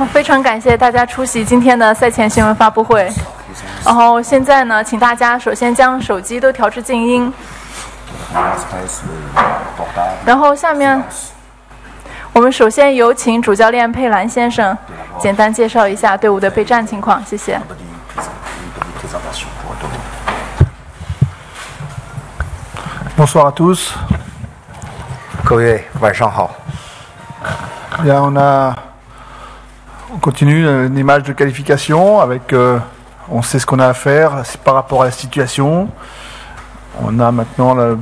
非常感谢大家出席今天的赛前新闻发布会。然后现在呢，请大家首先将手机都调至静音。然后下面，我们首先有请主教练佩兰先生简单介绍一下队伍的备战情况，谢谢。Bonsoir à tous. 各位晚上好。Bien, on continue les matchs de qualification avec, on sait ce qu'on a à faire par rapport à la situation. On a maintenant, on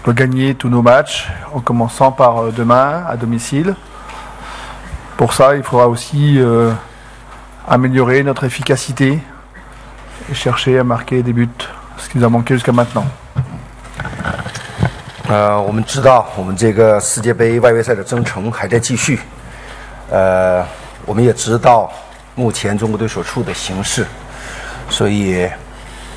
doit gagner tous nos matchs en commençant par demain à domicile. Pour ça, il faudra aussi améliorer notre efficacité et chercher à marquer des buts, ce qui nous a manqué jusqu'à maintenant. 我们知道我们这个世界杯外围赛的征程还在继续。我们也知道目前中国队所处的形势，所以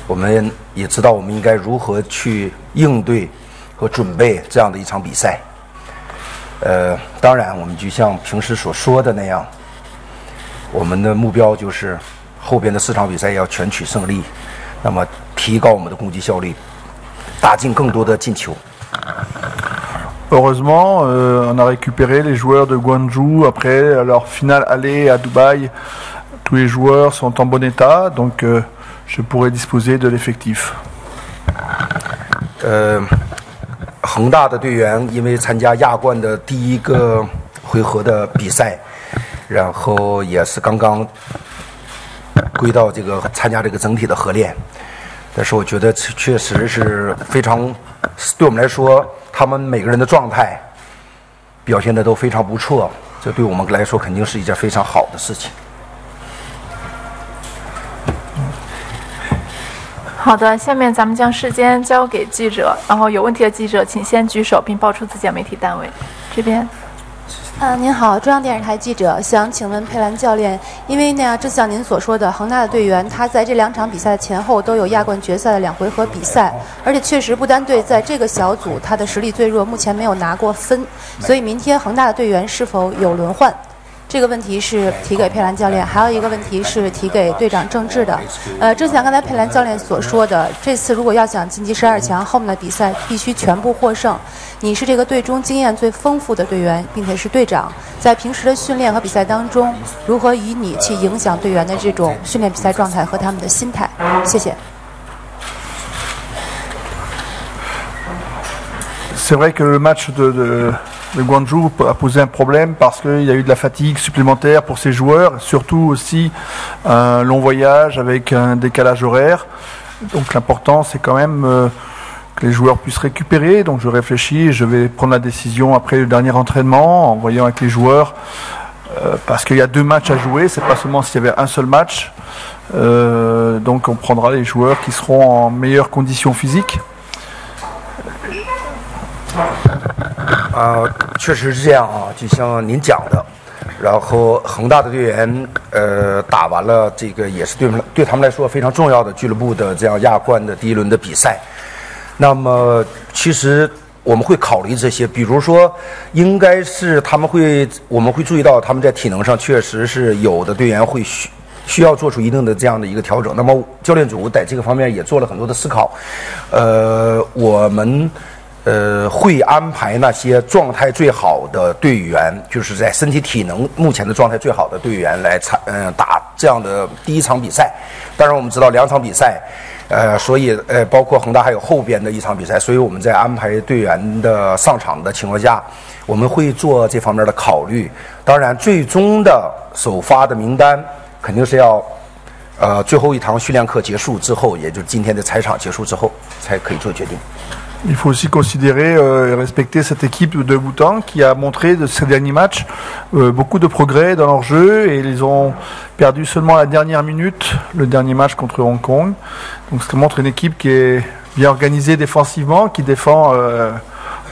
我们也知道我们应该如何去应对和准备这样的一场比赛。当然，我们就像平时所说的那样，我们的目标就是后边的4场比赛要全取胜利，那么提高我们的攻击效率，打进更多的进球。Heureusement, on a récupéré les joueurs de Guangzhou après leur finale aller à Dubaï. Tous les joueurs sont en bon état, donc je pourrai disposer de l'effectif. 恒大的队员因为参加亚冠的第1个回合的比赛，然后也是刚刚归到这个参加这个整体的合练，但是我觉得确实是非常，对我们来说，他们每个人的状态表现的都非常不错，这对我们来说肯定是一件非常好的事情。好的，下面咱们将时间交给记者，然后有问题的记者请先举手并报出自己的媒体单位。这边。您好，中央电视台记者，想请问佩兰教练，因为呢，正像您所说的，恒大的队员他在这2场比赛的前后都有亚冠决赛的2回合比赛，而且确实不丹队在这个小组他的实力最弱，目前没有拿过分，所以明天恒大的队员是否有轮换？这个问题是提给佩兰教练，还有一个问题是提给队长郑智的。正像刚才佩兰教练所说的，这次如果要想晋级12强，后面的比赛必须全部获胜。你是这个队中经验最丰富的队员，并且是队长，在平时的训练和比赛当中，如何以你去影响队员的这种训练比赛状态和他们的心态？谢谢。C'est vrai que le match de Guangzhou a posé un problème parce qu'il y a eu de la fatigue supplémentaire pour ces joueurs, surtout aussi un long voyage avec un décalage horaire. Donc l'important c'est quand même que les joueurs puissent récupérer. Donc je réfléchis et je vais prendre la décision après le dernier entraînement en voyant avec les joueurs parce qu'il y a 2 matchs à jouer, c'est pas seulement s'il y avait un seul match. Donc on prendra les joueurs qui seront en meilleures conditions physiques. 确实是这样啊，就像您讲的，然后恒大的队员打完了这个也是对他们来说非常重要的俱乐部的这样亚冠的第1轮的比赛。那么其实我们会考虑这些，比如说应该是我们会注意到他们在体能上确实是有的队员会需要做出一定的这样的一个调整。那么教练组在这个方面也做了很多的思考，我们会安排那些状态最好的队员，就是在身体体能目前的状态最好的队员来打这样的第1场比赛。当然我们知道2场比赛，所以包括恒大还有后边的1场比赛，所以我们在安排队员的上场的情况下，我们会做这方面的考虑。当然最终的首发的名单肯定是要最后1堂训练课结束之后，也就是今天的采场结束之后才可以做决定。Il faut aussi considérer et respecter cette équipe de Bhoutan qui a montré de ces derniers matchs beaucoup de progrès dans leur jeu et ils ont perdu seulement la dernière minute, le dernier match contre Hong Kong. Donc ça montre une équipe qui est bien organisée défensivement, qui défend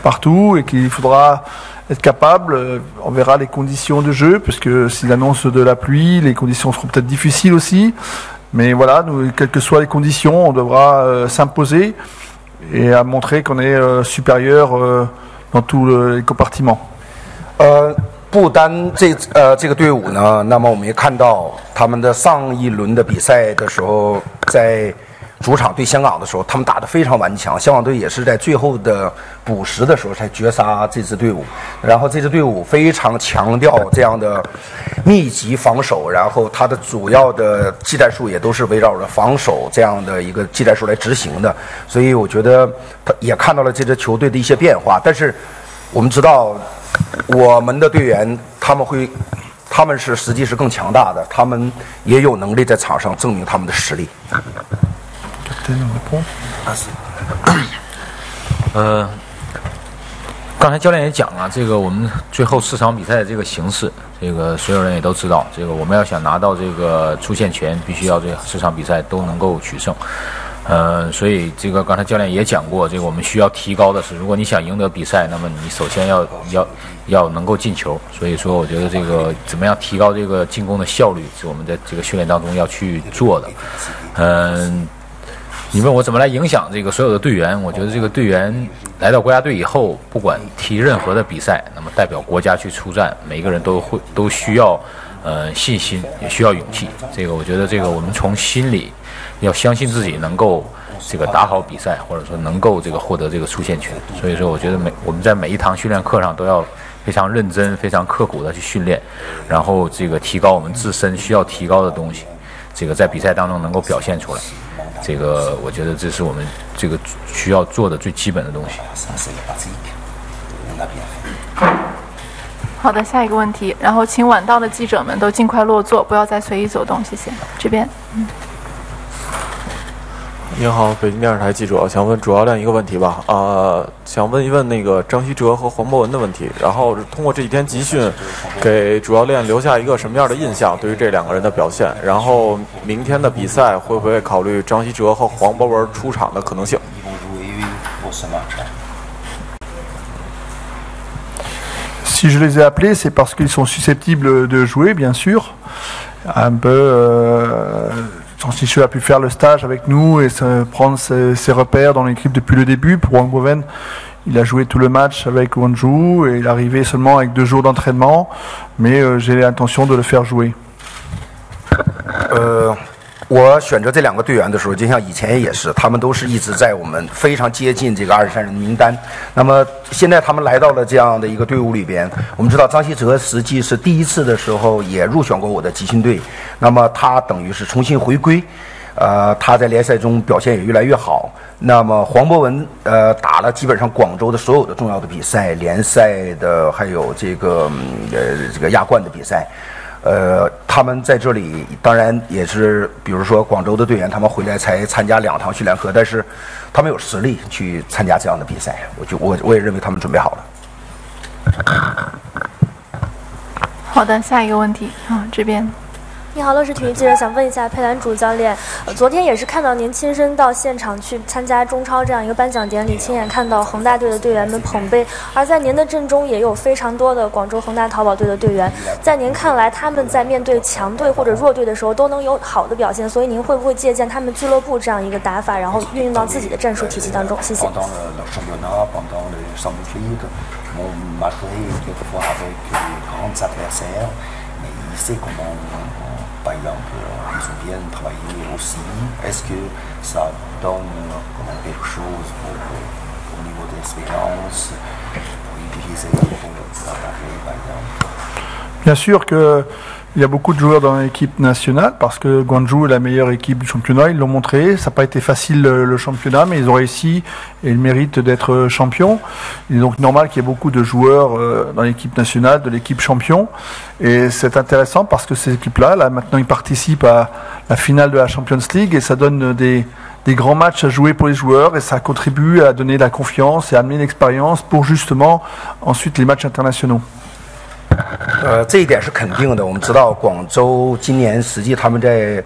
partout et qu'il faudra être capable, on verra les conditions de jeu parce que s'il annonce de la pluie, les conditions seront peut-être difficiles aussi. Mais voilà, nous, quelles que soient les conditions, on devra s'imposer et à montrer qu'on est supérieur dans tous les compartiments. 不丹这个队伍呢，那么我们也看到他们的上一轮的比赛的时候，在主场对香港的时候，他们打得非常顽强。香港队也是在最后的补时的时候才绝杀这支队伍。然后这支队伍非常强调这样的密集防守，然后它的主要的技战术也都是围绕着防守这样的一个技战术来执行的。所以我觉得他也看到了这支球队的一些变化。但是我们知道，我们的队员他们是实际是更强大的，他们也有能力在场上证明他们的实力。刚才教练也讲了，这个我们最后4场比赛的这个形式，这个所有人也都知道，这个我们要想拿到这个出线权，必须要这4场比赛都能够取胜。所以这个刚才教练也讲过，这个我们需要提高的是，如果你想赢得比赛，那么你首先要能够进球。所以说，我觉得这个怎么样提高这个进攻的效率，是我们在这个训练当中要去做的。你问我怎么来影响这个所有的队员？我觉得这个队员来到国家队以后，不管踢任何的比赛，那么代表国家去出战，每个人都需要信心，也需要勇气。这个我觉得这个我们从心里要相信自己能够这个打好比赛，或者说能够这个获得这个出线权。所以说，我觉得我们在每一堂训练课上都要非常认真、非常刻苦的去训练，然后这个提高我们自身需要提高的东西，这个在比赛当中能够表现出来。这个我觉得这是我们这个需要做的最基本的东西。好的，下一个问题，然后请晚到的记者们都尽快落座，不要再随意走动，谢谢。这边，您好，北京电视台记者，想问主教练一个问题吧。想问一问那个张稀哲和黄博文的问题。然后通过这几天集训，给主教练留下一个什么样的印象？对于这2个人的表现，然后明天的比赛会不会考虑张稀哲和黄博文出场的可能性？Si je les ai appelés, c'est parce qu'ils sont susceptibles de jouer, bien sûr. Un peu. Sanchichu a pu faire le stage avec nous et prendre ses repères dans l'équipe depuis le début. Pour Wang Boven, il a joué tout le match avec Wonju et il est arrivé seulement avec 2 jours d'entraînement, mais j'ai l'intention de le faire jouer. 我选择这2个队员的时候，就像以前也是，他们都是一直在我们非常接近这个23人的名单。那么现在他们来到了这样的一个队伍里边，我们知道张稀哲实际是第一次的时候也入选过我的集训队，那么他等于是重新回归，他在联赛中表现也越来越好。那么黄博文打了基本上广州的所有的重要的比赛，联赛的还有这个亚冠的比赛。他们在这里当然也是，比如说广州的队员，他们回来才参加2堂训练课，但是他们有实力去参加这样的比赛，我也认为他们准备好了。好的，下一个问题这边。你好，乐视体育记者想问一下佩兰主教练，昨天也是看到您亲身到现场去参加中超这样一个颁奖典礼，亲眼看到恒大队的队员们捧杯，而在您的阵中也有非常多的广州恒大淘宝队的队员，在您看来，他们在面对强队或者弱队的时候都能有好的表现，所以您会不会借鉴他们俱乐部这样一个打法，然后运用到自己的战术体系当中？谢谢。Par exemple, ils ont bien travaillé aussi. Est-ce que ça donne quelque chose au niveau de l'expérience pour utiliser pour attaquer, par exemple? Bien sûr qu'il y a beaucoup de joueurs dans l'équipe nationale parce que Guangzhou est la meilleure équipe du championnat, ils l'ont montré. Ça n'a pas été facile le championnat, mais ils ont réussi et le mérite d'être champions. Il est donc normal qu'il y ait beaucoup de joueurs dans l'équipe nationale, de l'équipe champion. Et c'est intéressant parce que ces équipes-là, là, maintenant, ils participent à la finale de la Champions League et ça donne des grands matchs à jouer pour les joueurs et ça contribue à donner de la confiance et à amener l'expérience pour justement ensuite les matchs internationaux. 这一点是肯定的。我们知道广州今年实际他们在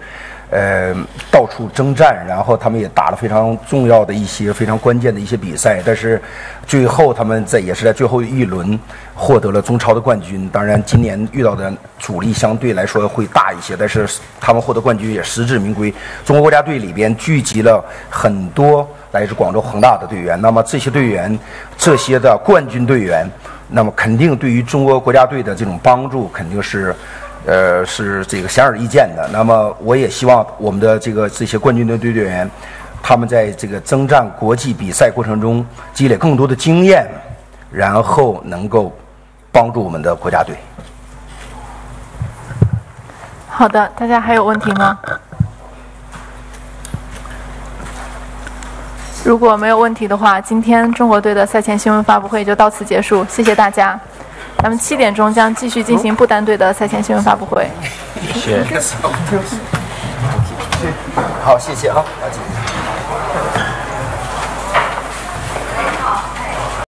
到处征战，然后他们也打了非常重要的一些非常关键的一些比赛，但是最后他们也是在最后一轮获得了中超的冠军。当然今年遇到的阻力相对来说会大一些，但是他们获得冠军也实至名归。中国国家队里边聚集了很多来自广州恒大的队员，那么这些队员，这些的冠军队员那么肯定对于中国国家队的这种帮助肯定是，是这个显而易见的。那么我也希望我们的这些冠军队队员，他们在这个征战国际比赛过程中积累更多的经验，然后能够帮助我们的国家队。好的，大家还有问题吗？如果没有问题的话，今天中国队的赛前新闻发布会就到此结束，谢谢大家。咱们7点钟将继续进行不丹队的赛前新闻发布会。谢谢。好，谢谢啊，阿锦。